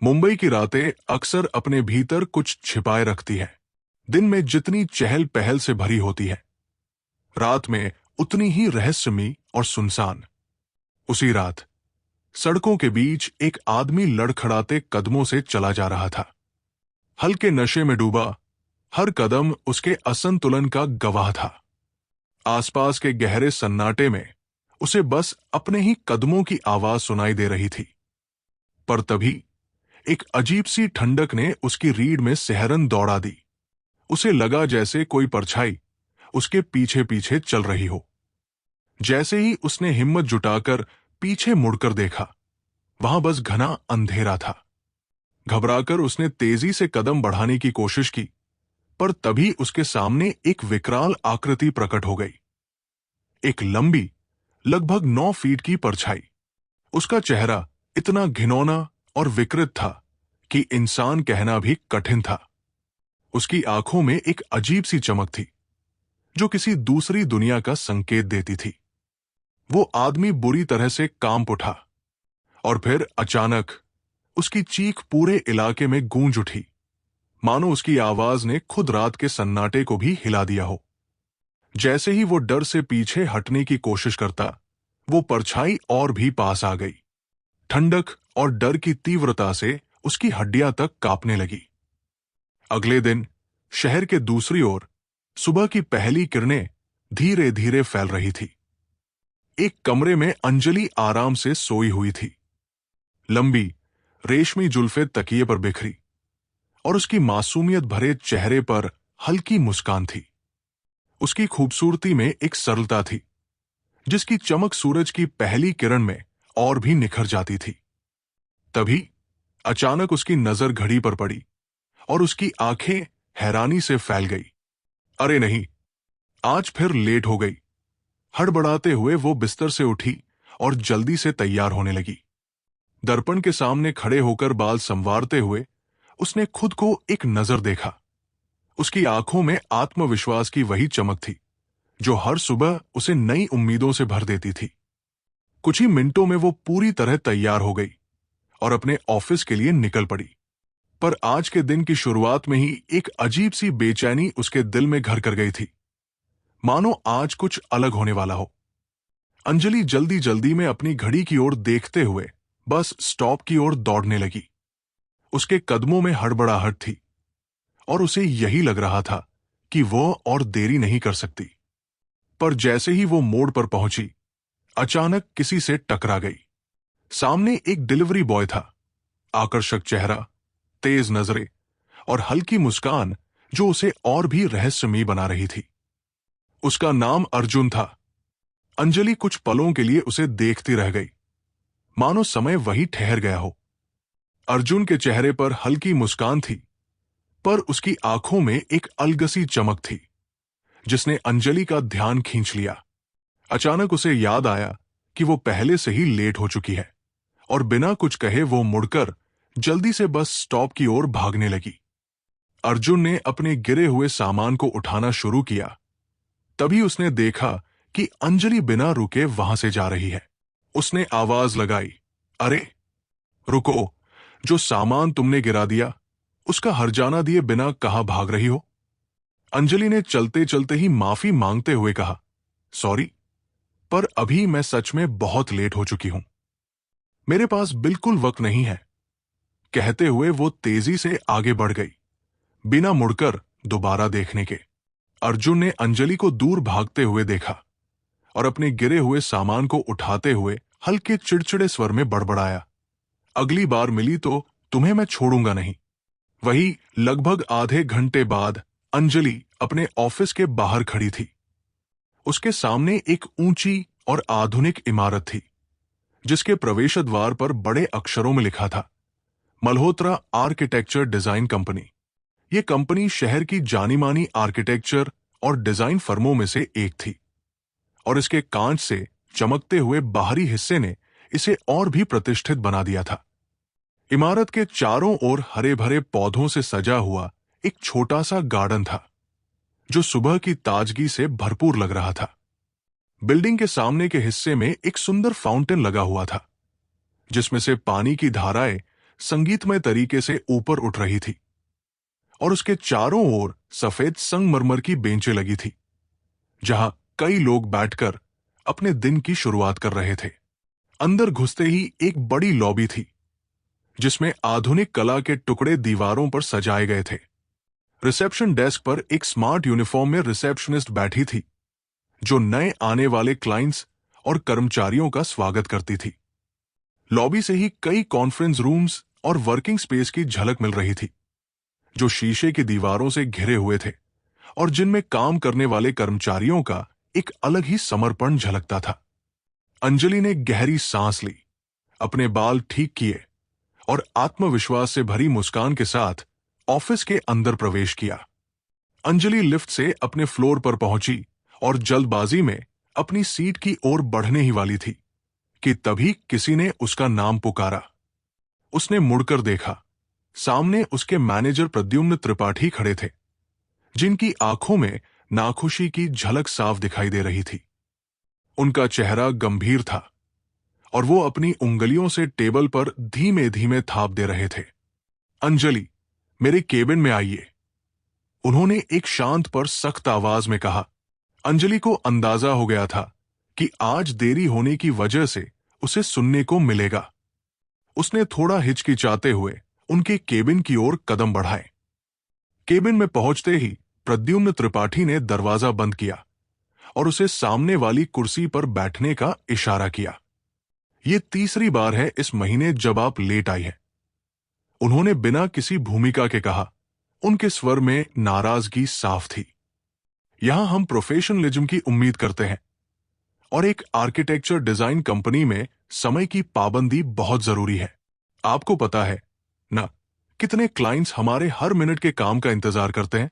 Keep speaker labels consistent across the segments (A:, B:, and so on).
A: मुंबई की रातें अक्सर अपने भीतर कुछ छिपाए रखती है। दिन में जितनी चहल पहल से भरी होती है, रात में उतनी ही रहस्यमयी और सुनसान। उसी रात सड़कों के बीच एक आदमी लड़खड़ाते कदमों से चला जा रहा था। हल्के नशे में डूबा, हर कदम उसके असंतुलन का गवाह था। आसपास के गहरे सन्नाटे में उसे बस अपने ही कदमों की आवाज सुनाई दे रही थी। पर तभी एक अजीब सी ठंडक ने उसकी रीढ़ में सिहरन दौड़ा दी। उसे लगा जैसे कोई परछाई उसके पीछे पीछे चल रही हो। जैसे ही उसने हिम्मत जुटाकर पीछे मुड़कर देखा, वहां बस घना अंधेरा था। घबराकर उसने तेजी से कदम बढ़ाने की कोशिश की, पर तभी उसके सामने एक विकराल आकृति प्रकट हो गई। एक लंबी, लगभग 9 फीट की परछाई। उसका चेहरा इतना घिनौना और विकृत था कि इंसान कहना भी कठिन था। उसकी आंखों में एक अजीब सी चमक थी, जो किसी दूसरी दुनिया का संकेत देती थी। वो आदमी बुरी तरह से कांप उठा और फिर अचानक उसकी चीख पूरे इलाके में गूंज उठी, मानो उसकी आवाज ने खुद रात के सन्नाटे को भी हिला दिया हो। जैसे ही वो डर से पीछे हटने की कोशिश करता, वो परछाई और भी पास आ गई। ठंडक और डर की तीव्रता से उसकी हड्डियां तक कांपने लगी। अगले दिन शहर के दूसरी ओर सुबह की पहली किरणें धीरे धीरे फैल रही थी। एक कमरे में अंजलि आराम से सोई हुई थी। लंबी रेशमी जुल्फें तकिए पर बिखरी और उसकी मासूमियत भरे चेहरे पर हल्की मुस्कान थी। उसकी खूबसूरती में एक सरलता थी, जिसकी चमक सूरज की पहली किरण में और भी निखर जाती थी। तभी अचानक उसकी नजर घड़ी पर पड़ी और उसकी आंखें हैरानी से फैल गई। अरे नहीं, आज फिर लेट हो गई। हड़बड़ाते हुए वो बिस्तर से उठी और जल्दी से तैयार होने लगी। दर्पण के सामने खड़े होकर बाल संवारते हुए उसने खुद को एक नजर देखा। उसकी आंखों में आत्मविश्वास की वही चमक थी जो हर सुबह उसे नई उम्मीदों से भर देती थी। कुछ ही मिनटों में वो पूरी तरह तैयार हो गई और अपने ऑफिस के लिए निकल पड़ी। पर आज के दिन की शुरुआत में ही एक अजीब सी बेचैनी उसके दिल में घर कर गई थी, मानो आज कुछ अलग होने वाला हो। अंजलि जल्दी जल्दी में अपनी घड़ी की ओर देखते हुए बस स्टॉप की ओर दौड़ने लगी। उसके कदमों में हड़बड़ाहट थी और उसे यही लग रहा था कि वो और देरी नहीं कर सकती। पर जैसे ही वो मोड़ पर पहुंची, अचानक किसी से टकरा गई। सामने एक डिलीवरी बॉय था। आकर्षक चेहरा, तेज नजरें और हल्की मुस्कान जो उसे और भी रहस्यमयी बना रही थी। उसका नाम अर्जुन था। अंजलि कुछ पलों के लिए उसे देखती रह गई, मानो समय वही ठहर गया हो। अर्जुन के चेहरे पर हल्की मुस्कान थी, पर उसकी आंखों में एक अलगसी चमक थी जिसने अंजलि का ध्यान खींच लिया। अचानक उसे याद आया कि वो पहले से ही लेट हो चुकी है और बिना कुछ कहे वो मुड़कर जल्दी से बस स्टॉप की ओर भागने लगी। अर्जुन ने अपने गिरे हुए सामान को उठाना शुरू किया। तभी उसने देखा कि अंजलि बिना रुके वहां से जा रही है। उसने आवाज लगाई, अरे रुको, जो सामान तुमने गिरा दिया उसका हर्जाना दिए बिना कहां भाग रही हो? अंजलि ने चलते चलते ही माफी मांगते हुए कहा, सॉरी, पर अभी मैं सच में बहुत लेट हो चुकी हूं। मेरे पास बिल्कुल वक्त नहीं है। कहते हुए वो तेजी से आगे बढ़ गई, बिना मुड़कर दोबारा देखने के। अर्जुन ने अंजलि को दूर भागते हुए देखा और अपने गिरे हुए सामान को उठाते हुए हल्के चिड़चिड़े स्वर में बड़बड़ाया, अगली बार मिली तो तुम्हें मैं छोड़ूंगा नहीं। वही लगभग आधे घंटे बाद अंजलि अपने ऑफिस के बाहर खड़ी थी। उसके सामने एक ऊंची और आधुनिक इमारत थी, जिसके प्रवेश द्वार पर बड़े अक्षरों में लिखा था, मल्होत्रा आर्किटेक्चर डिजाइन कंपनी। ये कंपनी शहर की जानी-मानी आर्किटेक्चर और डिजाइन फर्मों में से एक थी और इसके कांच से चमकते हुए बाहरी हिस्से ने इसे और भी प्रतिष्ठित बना दिया था। इमारत के चारों ओर हरे भरे पौधों से सजा हुआ एक छोटा सा गार्डन था, जो सुबह की ताजगी से भरपूर लग रहा था। बिल्डिंग के सामने के हिस्से में एक सुंदर फाउंटेन लगा हुआ था, जिसमें से पानी की धाराएं संगीतमय तरीके से ऊपर उठ रही थी और उसके चारों ओर सफेद संगमरमर की बेंचें लगी थी, जहां कई लोग बैठकर अपने दिन की शुरुआत कर रहे थे। अंदर घुसते ही एक बड़ी लॉबी थी, जिसमें आधुनिक कला के टुकड़े दीवारों पर सजाए गए थे। रिसेप्शन डेस्क पर एक स्मार्ट यूनिफॉर्म में रिसेप्शनिस्ट बैठी थी, जो नए आने वाले क्लाइंट्स और कर्मचारियों का स्वागत करती थी। लॉबी से ही कई कॉन्फ्रेंस रूम्स और वर्किंग स्पेस की झलक मिल रही थी, जो शीशे की दीवारों से घिरे हुए थे और जिनमें काम करने वाले कर्मचारियों का एक अलग ही समर्पण झलकता था। अंजलि ने गहरी सांस ली, अपने बाल ठीक किए और आत्मविश्वास से भरी मुस्कान के साथ ऑफिस के अंदर प्रवेश किया। अंजलि लिफ्ट से अपने फ्लोर पर पहुंची और जल्दबाजी में अपनी सीट की ओर बढ़ने ही वाली थी कि तभी किसी ने उसका नाम पुकारा। उसने मुड़कर देखा। सामने उसके मैनेजर प्रद्युम्न त्रिपाठी खड़े थे, जिनकी आंखों में नाखुशी की झलक साफ दिखाई दे रही थी। उनका चेहरा गंभीर था और वो अपनी उंगलियों से टेबल पर धीमे धीमे थाप दे रहे थे। अंजलि, मेरे केबिन में आइए, उन्होंने एक शांत पर सख्त आवाज में कहा। अंजलि को अंदाजा हो गया था कि आज देरी होने की वजह से उसे सुनने को मिलेगा। उसने थोड़ा हिचकिचाते हुए उनके केबिन की ओर कदम बढ़ाए। केबिन में पहुंचते ही प्रद्युम्न त्रिपाठी ने दरवाजा बंद किया और उसे सामने वाली कुर्सी पर बैठने का इशारा किया। यह तीसरी बार है इस महीने जब आप लेट आई हैं, उन्होंने बिना किसी भूमिका के कहा। उनके स्वर में नाराजगी साफ थी। यहां हम प्रोफेशनलिज्म की उम्मीद करते हैं और एक आर्किटेक्चर डिजाइन कंपनी में समय की पाबंदी बहुत जरूरी है। आपको पता है ना कितने क्लाइंट्स हमारे हर मिनट के काम का इंतजार करते हैं।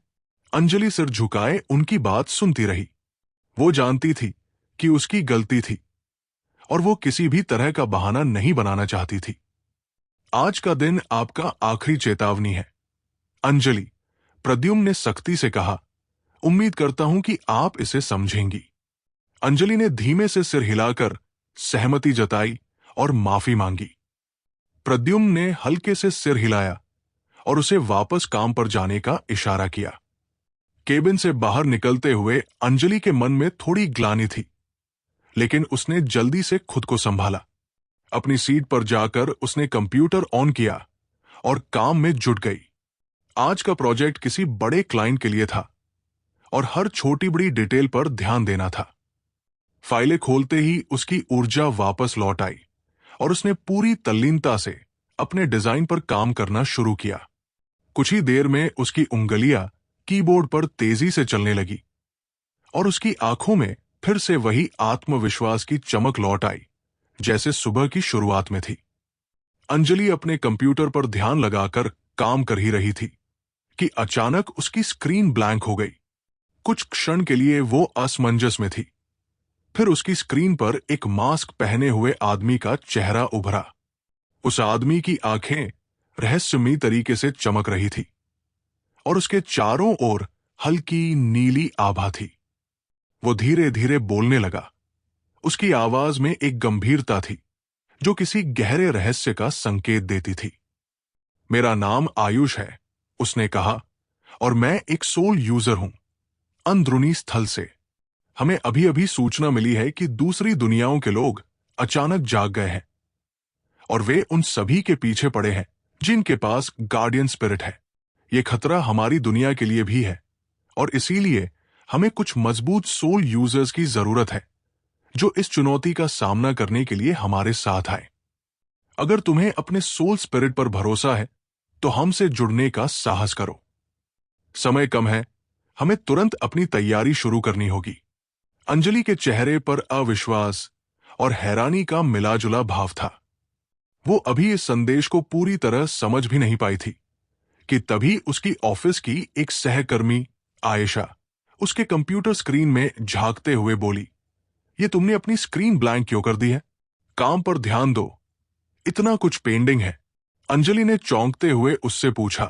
A: अंजलि सिर झुकाए उनकी बात सुनती रही। वो जानती थी कि उसकी गलती थी और वो किसी भी तरह का बहाना नहीं बनाना चाहती थी। आज का दिन आपका आखिरी चेतावनी है, अंजलि, प्रद्युम्न ने सख्ती से कहा। उम्मीद करता हूं कि आप इसे समझेंगी। अंजलि ने धीमे से सिर हिलाकर सहमति जताई और माफी मांगी। प्रद्युम्न ने हल्के से सिर हिलाया और उसे वापस काम पर जाने का इशारा किया। केबिन से बाहर निकलते हुए अंजलि के मन में थोड़ी ग्लानि थी, लेकिन उसने जल्दी से खुद को संभाला। अपनी सीट पर जाकर उसने कंप्यूटर ऑन किया और काम में जुट गई। आज का प्रोजेक्ट किसी बड़े क्लाइंट के लिए था और हर छोटी बड़ी डिटेल पर ध्यान देना था। फाइलें खोलते ही उसकी ऊर्जा वापस लौट आई और उसने पूरी तल्लीनता से अपने डिजाइन पर काम करना शुरू किया। कुछ ही देर में उसकी उंगलियां कीबोर्ड पर तेजी से चलने लगी और उसकी आंखों में फिर से वही आत्मविश्वास की चमक लौट आई, जैसे सुबह की शुरुआत में थी। अंजलि अपने कंप्यूटर पर ध्यान लगाकर काम कर ही रही थी कि अचानक उसकी स्क्रीन ब्लैंक हो गई। कुछ क्षण के लिए वो असमंजस में थी। फिर उसकी स्क्रीन पर एक मास्क पहने हुए आदमी का चेहरा उभरा। उस आदमी की आंखें रहस्यमयी तरीके से चमक रही थी और उसके चारों ओर हल्की नीली आभा थी। वो धीरे धीरे बोलने लगा। उसकी आवाज में एक गंभीरता थी जो किसी गहरे रहस्य का संकेत देती थी। मेरा नाम आयुष है, उसने कहा, और मैं एक सोल यूजर हूं, अंदरूनी स्थल से। हमें अभी अभी सूचना मिली है कि दूसरी दुनियाओं के लोग अचानक जाग गए हैं और वे उन सभी के पीछे पड़े हैं जिनके पास गार्डियन स्पिरिट है। ये खतरा हमारी दुनिया के लिए भी है और इसीलिए हमें कुछ मजबूत सोल यूजर्स की जरूरत है जो इस चुनौती का सामना करने के लिए हमारे साथ आए। अगर तुम्हें अपने सोल स्पिरिट पर भरोसा है तो हमसे जुड़ने का साहस करो। समय कम है, हमें तुरंत अपनी तैयारी शुरू करनी होगी। अंजलि के चेहरे पर अविश्वास और हैरानी का मिलाजुला भाव था। वो अभी इस संदेश को पूरी तरह समझ भी नहीं पाई थी कि तभी उसकी ऑफिस की एक सहकर्मी आयशा उसके कंप्यूटर स्क्रीन में झांकते हुए बोली, ये तुमने अपनी स्क्रीन ब्लैंक क्यों कर दी है? काम पर ध्यान दो, इतना कुछ पेंडिंग है। अंजलि ने चौंकते हुए उससे पूछा,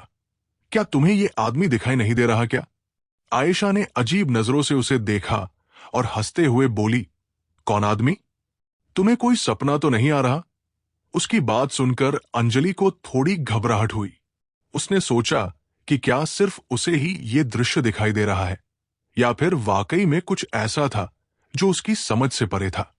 A: क्या तुम्हें ये आदमी दिखाई नहीं दे रहा क्या? आयशा ने अजीब नजरों से उसे देखा और हंसते हुए बोली, कौन आदमी? तुम्हें कोई सपना तो नहीं आ रहा? उसकी बात सुनकर अंजलि को थोड़ी घबराहट हुई। उसने सोचा कि क्या सिर्फ उसे ही ये दृश्य दिखाई दे रहा है या फिर वाकई में कुछ ऐसा था जो उसकी समझ से परे था।